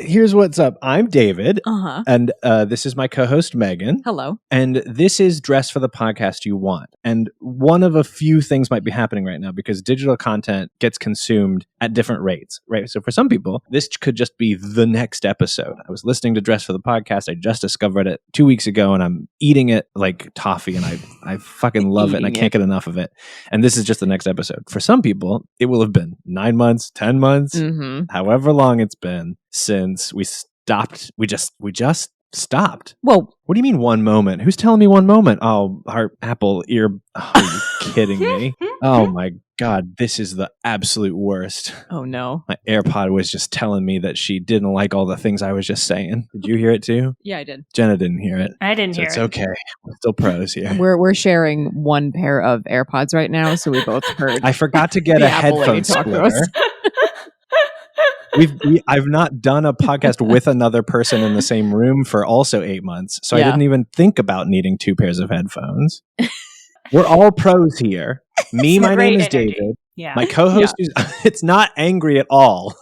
here's what's up. I'm David, Uh-huh. and this is my co-host, Megan. Hello. And this is Dress for the Podcast You Want. And one of a few things might be happening right now because digital content gets consumed at different rates, right? So for some people, this could just be the next episode. I was listening to Dress for the Podcast. I just discovered it 2 weeks ago, and I'm eating it like toffee, and I fucking love it, and I can't get enough of it. And this is just the next episode. For some people, it will have been 9 months, 10 months, however long it's been since we stopped. We just stopped. Well, what do you mean one moment? Who's telling me one moment? Oh, our Apple ear. Oh, are you kidding me? Oh my God, this is the absolute worst. Oh no. My AirPod was just telling me that she didn't like all the things I was just saying. Did you hear it too? Yeah, I did. Jenna didn't hear it. I didn't hear it. It's okay. We're still pros here. We're sharing one pair of AirPods right now, so we both heard. I forgot to get a headphone splitter. I've not done a podcast with another person in the same room for also 8 months, so I didn't even think about needing 2 pairs of headphones. We're all pros here. Me, my name is David. Yeah. My co-host is, it's not angry at all.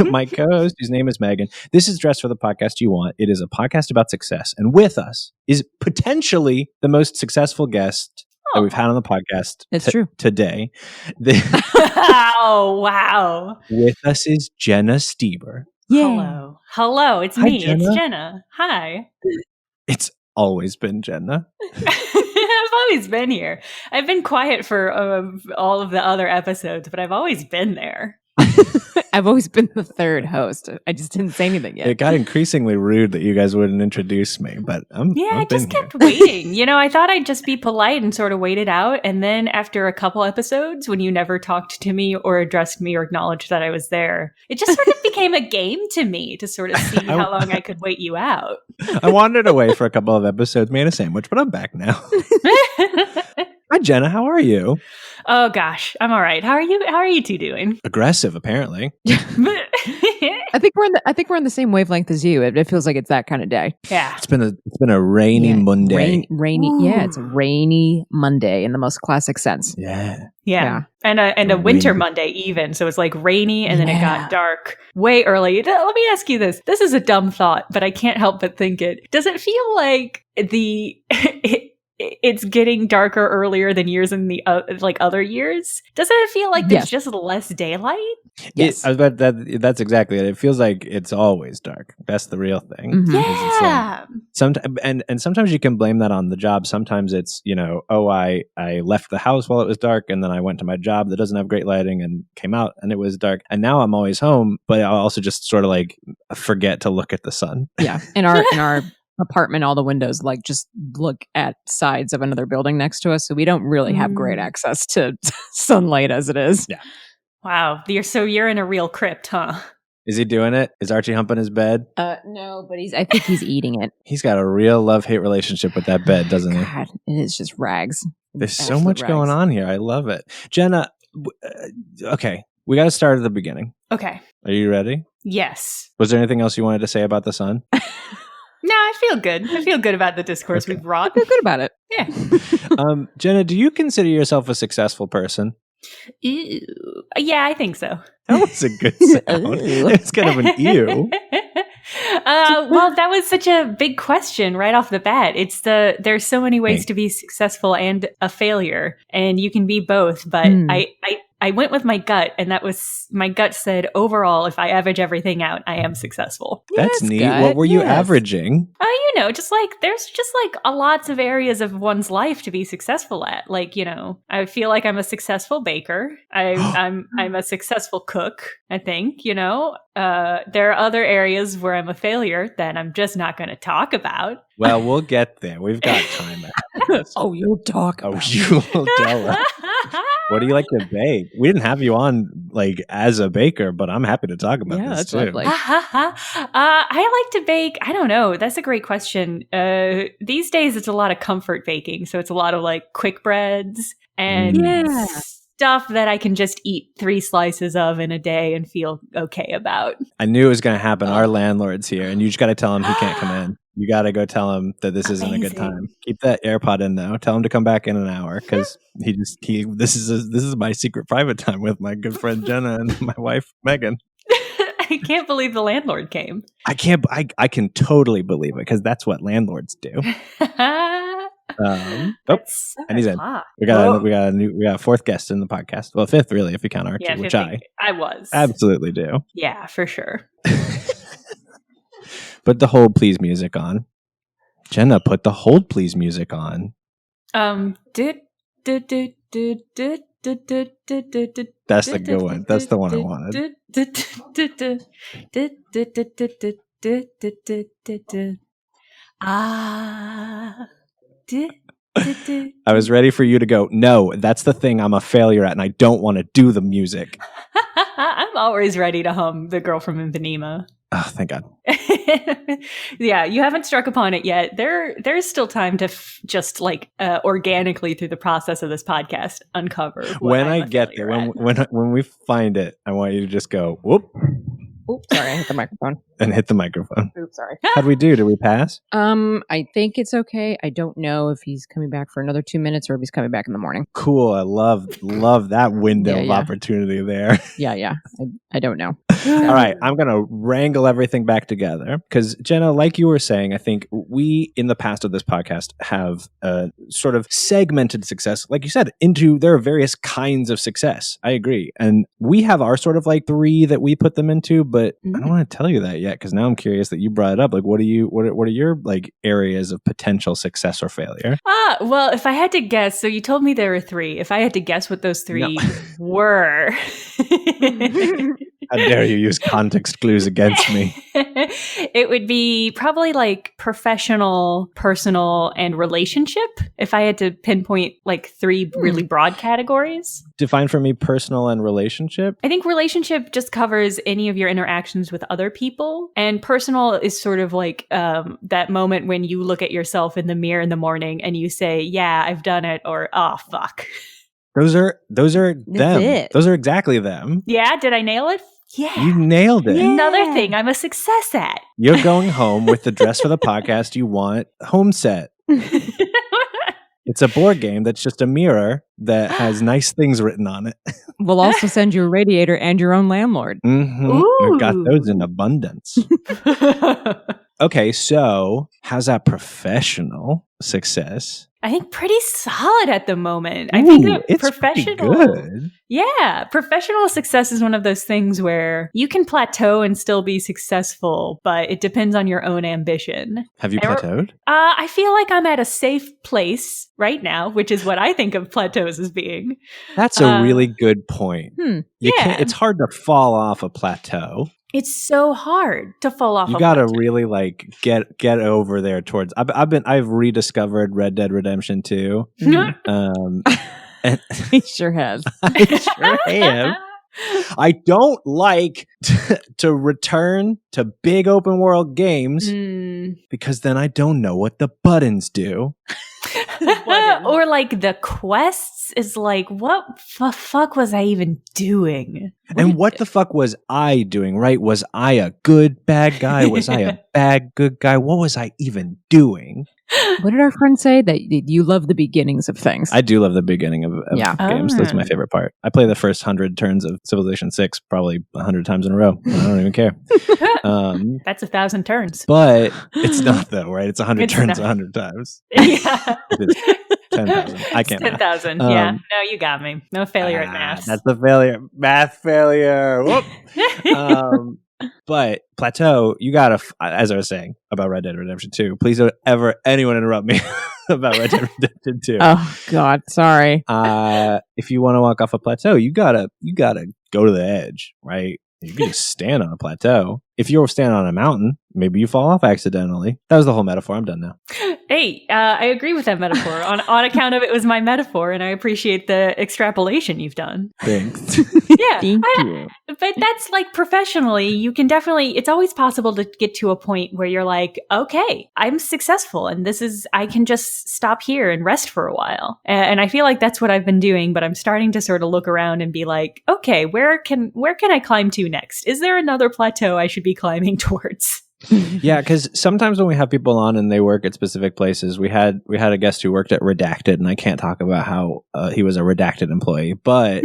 my co-host, whose name is Megan. This is Dress for the Podcast You Want. It is a podcast about success. And with us is potentially the most successful guest that we've had on the podcast true. Today. Oh, wow. With us is Jenna Stoeber. Yay. Hello. It's Hi, me. Jenna. It's Jenna. Hi. It's always been Jenna. I've always been here. I've been quiet for all of the other episodes, but I've always been there. I've always been the third host. I just didn't say anything yet. It got increasingly rude that you guys wouldn't introduce me, but I just kept waiting. I thought I'd just be polite and sort of wait it out. And then after a couple episodes, when you never talked to me or addressed me or acknowledged that I was there, it just sort of became a game to me to sort of see how long I could wait you out. I wandered away for a couple of episodes, made a sandwich, but I'm back now. Hi, Jenna. How are you? Oh gosh, I'm all right. How are you? How are you two doing? Aggressive, apparently. I think we're in the same wavelength as you. It feels like it's that kind of day. Yeah, it's been a rainy Monday. Rainy. Ooh. Yeah, it's a rainy Monday in the most classic sense. Yeah. And a winter Monday even. So it's like rainy, and then it got dark way early. Let me ask you this. This is a dumb thought, but I can't help but think it. Does it feel like it's getting darker earlier than years in the other years? Doesn't it feel like there's just less daylight? Yes, that's exactly it. It feels like it's always dark. That's the real thing. Mm-hmm. Yeah. And sometimes you can blame that on the job. Sometimes it's I left the house while it was dark, and then I went to my job that doesn't have great lighting and came out and it was dark. And now I'm always home, but I also just sort of like forget to look at the sun. Yeah, in our apartment, all the windows just look at sides of another building next to us, so we don't really have great access to sunlight as it is. Yeah. Wow. You're in a real crypt, huh? Is he doing it? Is Archie humping his bed? No, but I think he's eating it. He's got a real love-hate relationship with that bed, doesn't he? God, it is just rags. There's so much going on here. I love it. Jenna, okay, we got to start at the beginning. Okay. Are you ready? Yes. Was there anything else you wanted to say about the sun? No, I feel good. I feel good about the discourse we've brought. I feel good about it. Yeah. Jenna, do you consider yourself a successful person? Ew. Yeah, I think so. That was a good sound. It's kind of an ew. Well, that was such a big question right off the bat. There's so many ways to be successful and a failure, and you can be both. But I went with my gut, and my gut said overall, if I average everything out, I am successful. That's neat. Gut. What were you averaging? There's just lots of areas of one's life to be successful at. I feel like I'm a successful baker. I'm a successful cook, I think, there are other areas where I'm a failure that I'm just not going to talk about. Well, we'll get there. We've got time. Oh, you'll talk. Oh, you will tell us. What do you like to bake? We didn't have you on as a baker, but I'm happy to talk about this that's too. lovely. I like to bake. I don't know. That's a great question. These days, it's a lot of comfort baking. So it's a lot of quick breads and stuff that I can just eat 3 slices of in a day and feel okay about. I knew it was going to happen. Our landlord's here, and you just got to tell him he can't come in. You got to go tell him that this isn't a good time. Keep that AirPod in though. Tell him to come back in an hour because this is my secret private time with my good friend Jenna and my wife Megan. I can't believe the landlord came. I can totally believe it because that's what landlords do. And he's in. We got a fourth guest in the podcast. Well, fifth really, if you count Archie, which I was absolutely do. Yeah, for sure. Put the hold please music on. Jenna, put the hold please music on. That's the good one. That's the one I wanted. I was ready for you to go, no, that's the thing I'm a failure at and I don't want to do the music. I'm always ready to hum The Girl from Ipanema. Oh, thank God. Yeah, you haven't struck upon it yet. There's still time to just organically through the process of this podcast uncover. When I get there, when we find it, I want you to just go, whoop. Oops, sorry, I hit the microphone. And hit the microphone. Oops, sorry. How'd we do? Did we pass? I think it's okay. I don't know if he's coming back for another 2 minutes or if he's coming back in the morning. Cool. I love that window of opportunity there. Yeah. I don't know. All right. I'm going to wrangle everything back together because, Jenna, like you were saying, I think we in the past of this podcast have sort of segmented success, like you said, into there are various kinds of success. I agree. And we have our sort of like 3 that we put them into, but I don't want to tell you that yet because now I'm curious that you brought it up. Like, what are your like areas of potential success or failure? Well, if I had to guess, so you told me there were 3. If I had to guess what those 3 were. How dare you use context clues against me? It would be probably like professional, personal, and relationship. If I had to pinpoint like 3 really broad categories. Define for me personal and relationship. I think relationship just covers any of your interactions with other people. And personal is sort of like that moment when you look at yourself in the mirror in the morning and you say, yeah, I've done it, or oh, fuck. Those are them. Those are exactly them. Yeah, did I nail it? Yeah. You nailed it. Yeah. Another thing I'm a success at. You're going home with the dress for the podcast you want, home set. It's a board game that's just a mirror that has nice things written on it. We'll also send you a radiator and your own landlord. Mm-hmm. We've got those in abundance. Okay, so how's that professional success? I think pretty solid at the moment. I think that it's professional, good. Yeah, professional success is one of those things where you can plateau and still be successful, but it depends on your own ambition. Have you plateaued? I feel like I'm at a safe place right now, which is what I think of plateaus as being. That's a really good point. It's hard to fall off a plateau. It's so hard to fall off. You got to really like get over there towards. I've rediscovered Red Dead Redemption 2. And he sure has. I sure am. I don't like to return to big open world games because then I don't know what the buttons do. Or like the quests is like, what the fuck was I even doing? And what the fuck was I doing, right? Was I a good bad guy? Was I a bad good guy? What was I even doing? What did our friend say? That you love the beginnings of things. I do love the beginning of games. That's my favorite part. I play the first 100 turns of Civilization 6 probably 100 times in a row. I don't even care. That's 1,000 turns. But it's not though, right? It's 100 turns 100 times. Yeah. 10,000. I can't 10,000. Yeah. No, you got me. No failure at math. That's the failure. Math failure. Whoop. But plateau, you gotta, as I was saying about Red Dead Redemption 2, please don't ever anyone interrupt me about Red Dead Redemption 2. Oh God, sorry. If you want to walk off a plateau, you gotta go to the edge, right? You can just stand on a plateau. If you're standing on a mountain, maybe you fall off accidentally. That was the whole metaphor. I'm done now. Hey, I agree with that metaphor. on account of it was my metaphor, and I appreciate the extrapolation you've done. Thanks. Yeah. Thank you. But that's like professionally, you can definitely, it's always possible to get to a point where you're like, okay, I'm successful and I can just stop here and rest for a while. And I feel like that's what I've been doing, but I'm starting to sort of look around and be like, okay, where can I climb to next? Is there another plateau I should be climbing towards? Yeah, because sometimes when we have people on and they work at specific places, we had a guest who worked at Redacted, and I can't talk about how he was a Redacted employee, but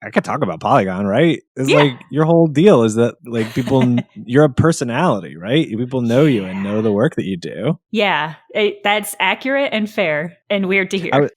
I could talk about Polygon, right? It's Yeah. like your whole deal is that like people, you're a personality, right? People know you and know the work that you do. Yeah, that's accurate and fair and weird to hear.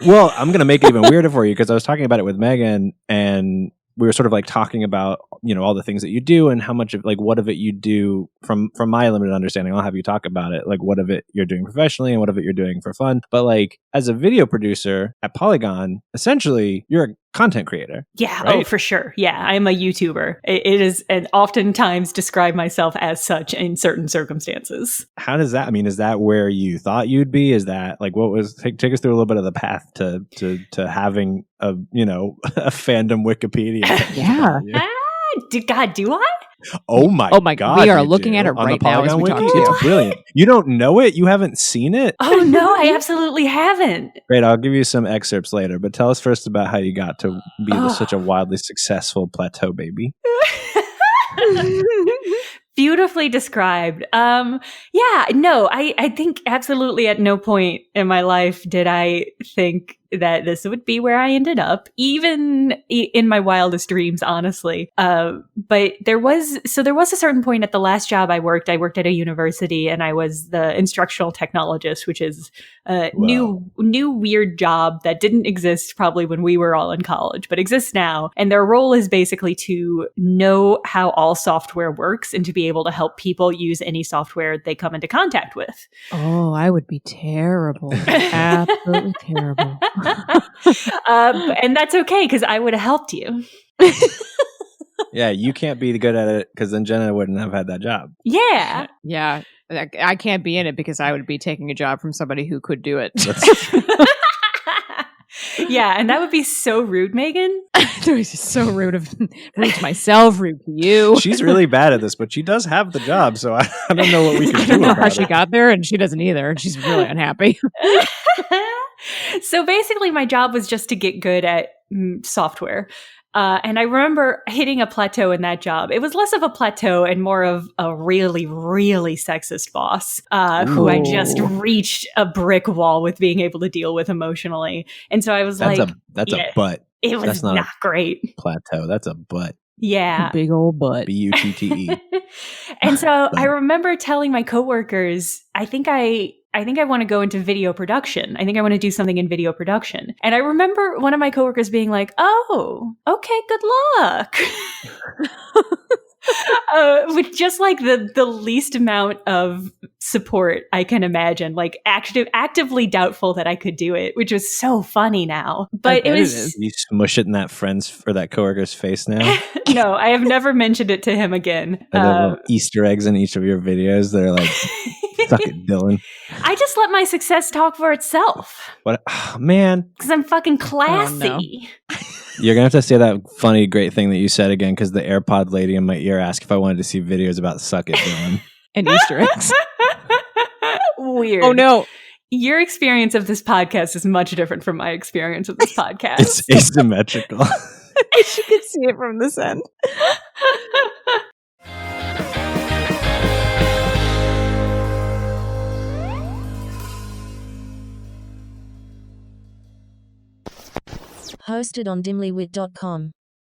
Well, I'm going to make it even weirder for you because I was talking about it with Megan and we were sort of like talking about, all the things that you do and how much of like what of it you do from my limited understanding. I'll have you talk about it. Like what of it you're doing professionally and what of it you're doing for fun. But like as a video producer at Polygon, essentially you're a content creator. Yeah. Right? Oh, for sure. Yeah. I'm a YouTuber. It is, and oftentimes describe myself as such in certain circumstances. How does that, is that where you thought you'd be? Is that like, what was, take us through a little bit of the path to having a, a fandom Wikipedia. Yeah. God, do I? Oh my God. We are looking at it right now as we talk to you. It's brilliant. You don't know it? You haven't seen it? Oh, no, I absolutely haven't. Great. I'll give you some excerpts later, but tell us first about how you got to be such a wildly successful plateau baby. Beautifully described. I think absolutely at no point in my life did I think that this would be where I ended up, even in my wildest dreams, honestly. But there was a certain point at the last job I worked at a university and I was the instructional technologist, which is a new weird job that didn't exist probably when we were all in college, but exists now. And their role is basically to know how all software works and to be able to help people use any software they come into contact with. Oh, I would be terrible. Absolutely terrible. And that's okay because I would have helped you. Yeah, you can't be good at it because then Jenna wouldn't have had that job. Yeah. Yeah. I can't be in it because I would be taking a job from somebody who could do it. Yeah, and that would be so rude, Megan. It was just so rude to myself, rude to you. She's really bad at this, but she does have the job, so I don't know what we can do I don't know about how it. she got there, and she doesn't either. And she's really unhappy. So basically, my job was just to get good at software. And I remember hitting a plateau in that job. It was less of a plateau and more of a really, really sexist boss who I just reached a brick wall with being able to deal with emotionally. And so I was that's like, a butt. It was That's not great. Plateau. That's a butt. Yeah. Big old butt. Butte. And so I remember telling my coworkers, I think I want to go into video production. I think I want to do something in video production. And I remember one of my coworkers being like, "Oh, okay, good luck." With just like the least amount of support I can imagine, like actively doubtful that I could do it, which was so funny now. But it was You smush it in that friend's or that coworker's face now. No, I have never mentioned it to him again. And the little Easter eggs in each of your videos. They're like, "Suck it, Dylan." I just let my success talk for itself. What? Oh, man. Because I'm fucking classy. Oh, no. You're going to have to say that funny, great thing that you said again because the AirPod lady in my ear asked if I wanted to see videos about Suck It, Dylan. And Easter eggs. Weird. Oh, no. Your experience of this podcast is much different from my experience of this podcast. It's asymmetrical. You could see it from this end. Hosted on dimlywit.com.